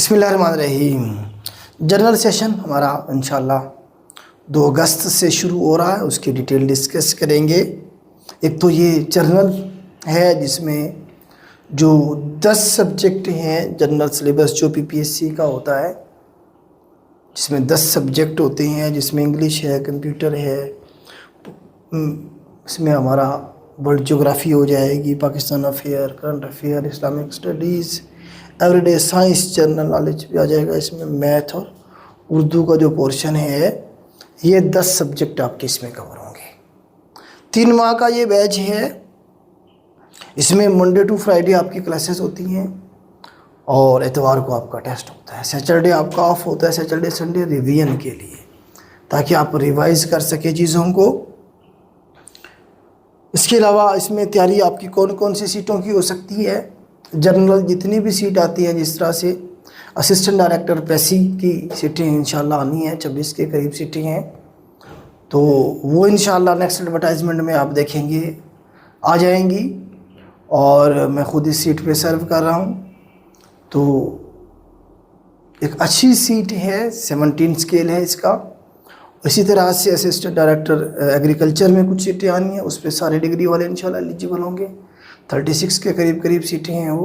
بسم اللہ الرحمن الرحیم۔ جنرل سیشن ہمارا انشاءاللہ 2 اگست سے شروع ہو رہا ہے، اس کی ڈیٹیل ڈسکس کریں گے۔ ایک تو یہ جنرل ہے جس میں جو 10 سبجیکٹ ہیں، جنرل سلیبس جو پی ایس سی کا ہوتا ہے جس میں 10 سبجیکٹ ہوتے ہیں، جس میں انگلش ہے، کمپیوٹر ہے، اس میں ہمارا ورلڈ جغرافی ہو جائے گی، Pakistan affair, current affair, Islamic studies, every day science, general knowledge بھی آ جائے گا اس میں، میتھ اور اردو کا جو پورشن ہے، یہ 10 سبجیکٹ آپ کے اس میں کور ہوں گے۔ 3 ماہ کا یہ بیچ ہے، اس میں منڈے ٹو فرائیڈے آپ کی کلاسز ہوتی ہیں اور اتوار کو آپ کا ٹیسٹ ہوتا ہے۔ سیٹرڈے آپ کا آف ہوتا ہے، سیٹرڈے سنڈے ریویژن کے لیے، تاکہ آپ ریوائز کر سکیں چیزوں کو۔ اس کے علاوہ اس میں تیاری آپ کی کون کون سی سیٹوں کی ہو سکتی ہے؟ جنرل جتنی بھی سیٹ آتی ہیں، جس طرح سے اسسٹنٹ ڈائریکٹر پیسی کی سیٹیں انشاءاللہ آنی ہیں، 26 کے قریب سیٹیں ہیں، تو وہ انشاءاللہ نیکسٹ ایڈورٹائزمنٹ میں آپ دیکھیں گے آ جائیں گی، اور میں خود اس سیٹ پہ سرو کر رہا ہوں۔ تو ایک اچھی سیٹ ہے، 17 اسکیل ہے اس کا۔ اسی طرح سے اسسٹنٹ ڈائریکٹر ایگریکلچر میں کچھ سیٹیں آنی ہیں، اس پہ سارے ڈگری والے انشاءاللہ ایلیجیبل ہوں گے، 36 کے قریب سیٹیں ہیں وہ،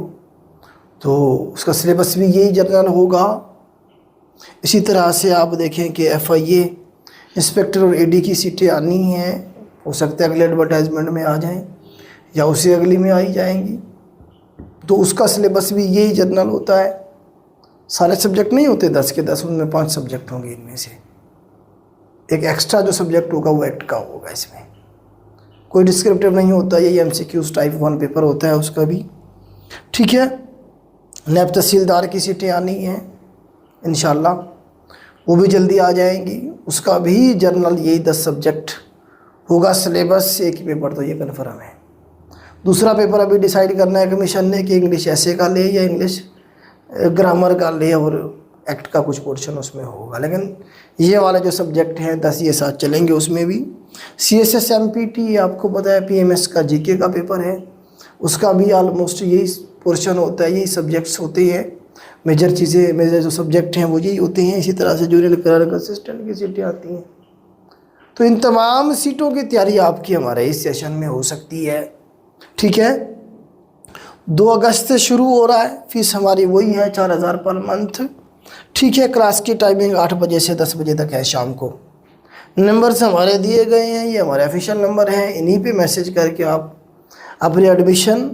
تو اس کا سلیبس بھی یہی جنرل ہوگا۔ اسی طرح سے آپ دیکھیں کہ ایف آئی اے انسپیکٹر اور اے ڈی کی سیٹیں آنی ہیں، ہو سکتا ہے اگلے ایڈورٹائزمنٹ میں آ جائیں یا اسی اگلی میں آئی جائیں گی، تو اس کا سلیبس بھی یہی جنرل ہوتا ہے۔ سارے سبجیکٹ نہیں ہوتے 10 کے 10، ان میں 5 سبجیکٹ ہوں گے، ان میں سے ایک ایکسٹرا جو سبجیکٹ ہوگا وہ ایکٹ کا ہوگا۔ اس میں کوئی ڈسکرپٹیو نہیں ہوتا، یہی M C Qs type 1 paper ہوتا ہے اس کا بھی، ٹھیک ہے۔ نیب تحصیلدار کی سیٹیں آنی ہیں انشاءاللہ، وہ بھی جلدی آ جائیں گی، اس کا بھی جنرل یہی 10 سبجیکٹ ہوگا سلیبس، ایک ہی پیپر تو یہ کنفرم ہے۔ دوسرا پیپر ابھی ڈیسائیڈ کرنا ہے کمیشن نے کہ انگلش ایسے کا لے یا انگلش گرامر کا لے، اور ایکٹ کا کچھ پورشن اس میں ہوگا، لیکن یہ والے جو سبجیکٹ ہیں 10 یہ ساتھ چلیں گے۔ اس میں بھی C S S M P T آپ کو پتہ ہے، پی ایم ایس کا جی کے کا پیپر ہے، اس کا بھی آلموسٹ یہی پورشن ہوتا ہے، یہی سبجیکٹس ہوتے ہیں، میجر جو سبجیکٹ ہیں وہ یہی ہوتے ہیں۔ اسی طرح سے جونیئر کلرک اسسٹنٹ کی سیٹیں آتی ہیں، تو ان تمام سیٹوں کی تیاری آپ کی ہمارے اس سیشن میں ہو سکتی ہے، ٹھیک ہے۔ 2 اگست سے شروع ہو رہا ہے، فیس ہماری وہی ہے 4000 پر منتھ، ٹھیک ہے۔ کلاس کی ٹائمنگ 8 بجے سے 10 بجے تک ہے شام کو۔ نمبرز ہمارے دیے گئے ہیں، یہ ہمارے آفیشیل نمبر ہیں، انہی پہ میسج کر کے آپ اپنی ایڈمیشن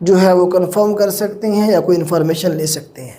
جو ہے وہ کنفرم کر سکتے ہیں یا کوئی انفارمیشن لے سکتے ہیں۔